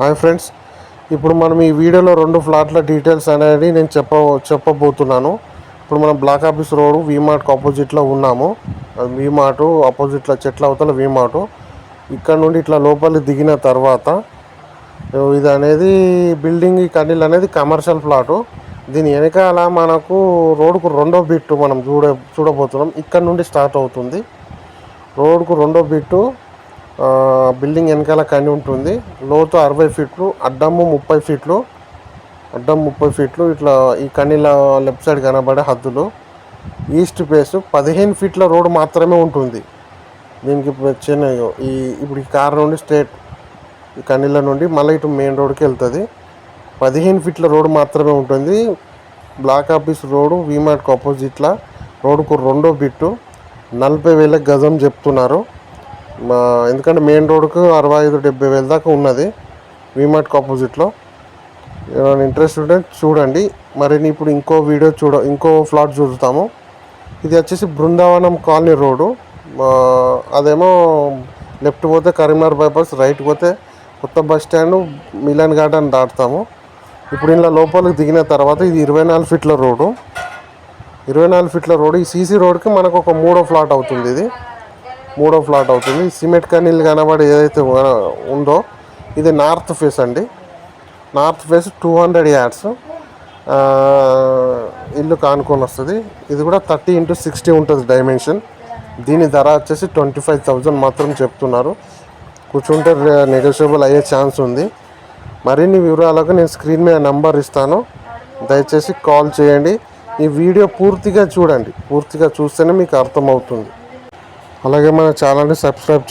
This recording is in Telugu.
హాయ్ ఫ్రెండ్స్, ఇప్పుడు మనం ఈ వీడియోలో 2 ఫ్లాట్ల డీటెయిల్స్ అనేది నేను చెప్పబోతున్నాను. ఇప్పుడు మనం బ్లాక్ ఆఫీస్ రోడ్ వీమార్ట్కి ఆపోజిట్లో ఉన్నాము. వీమార్ట్ ఆపోజిట్లో చెట్ల అవతల వీమార్ట్. ఇక్కడ నుండి ఇట్లా లోపలికి దిగిన తర్వాత ఇది అనేది బిల్డింగ్, ఈ కన్నీళ్ళు అనేది కమర్షియల్ ప్లాటు. దీని వెనకాల మనకు రోడ్కు రెండో బిట్టు మనం చూడబోతున్నాం. ఇక్కడ నుండి స్టార్ట్ అవుతుంది. రోడ్కు రెండో బిట్టు బిల్డింగ్ వెనకాల కని ఉంటుంది. లోతు 60 ఫీట్లు, అడ్డము 30 ఫీట్లు. అడ్డం 30 ఫీట్లు. ఇట్లా ఈ కన్నీళ్ళ లెఫ్ట్ సైడ్ కనబడే హద్దులు. ఈస్ట్ ఫేస్ 15 ఫీట్ల రోడ్ మాత్రమే ఉంటుంది. దీనికి ఇప్పుడు ఈ కార్ నుండి స్ట్రేట్ ఈ కన్నీళ్ళ నుండి మళ్ళీ ఇటు మెయిన్ రోడ్కి వెళ్తుంది. 15 ఫీట్ల రోడ్ మాత్రమే ఉంటుంది. బ్లాక్ ఆఫీస్ రోడ్డు వీమార్ట్కి ఆపోజిట్లో రోడ్కు రెండో బిట్టు. 40,000 గజం చెప్తున్నారు. ఎందుకంటే మెయిన్ రోడ్కు 65-70 వేల దాకా ఉన్నది వీమార్ట్కి ఆపోజిట్లో. ఏమైనా ఇంట్రెస్ట్ ఉంటే చూడండి. మరి ఇప్పుడు ఇంకో ఫ్లాట్ చూస్తాము. ఇది వచ్చేసి బృందావనం కాలనీ రోడ్డు. అదేమో లెఫ్ట్ పోతే కరీంనగర్ బైపాస్, రైట్ పోతే కొత్త బస్ స్టాండ్, మిలన్ గార్డెన్ దాటుతాము. ఇప్పుడు ఇలా లోపలికి దిగిన తర్వాత ఇది 24 ఫీట్ల రోడ్డు. 24 ఫీట్ల రోడ్డు. ఈ సీసీ రోడ్కి మనకు ఒక మూడో ఫ్లాట్ అవుతుంది. ఇది మూడో ఫ్లాట్ అవుతుంది. సిమెంట్ కనీళ్ళు కనబడి ఏదైతే ఉందో ఇది నార్త్ ఫేస్ అండి. నార్త్ ఫేస్ 200 yards ఇల్లు కానుకొని వస్తుంది. ఇది కూడా 30x60 ఉంటుంది డైమెన్షన్. దీని ధర వచ్చేసి 25,000 మాత్రం చెప్తున్నారు. కూర్చుంటే నెగోషియబుల్ అయ్యే ఛాన్స్ ఉంది. మరిన్ని వివరాలకు నేను స్క్రీన్ మీద నంబర్ ఇస్తాను, దయచేసి కాల్ చేయండి. ఈ వీడియో పూర్తిగా చూడండి. పూర్తిగా చూస్తేనే మీకు అర్థమవుతుంది. అలాగే మన ఛానల్ని సబ్స్క్రైబ్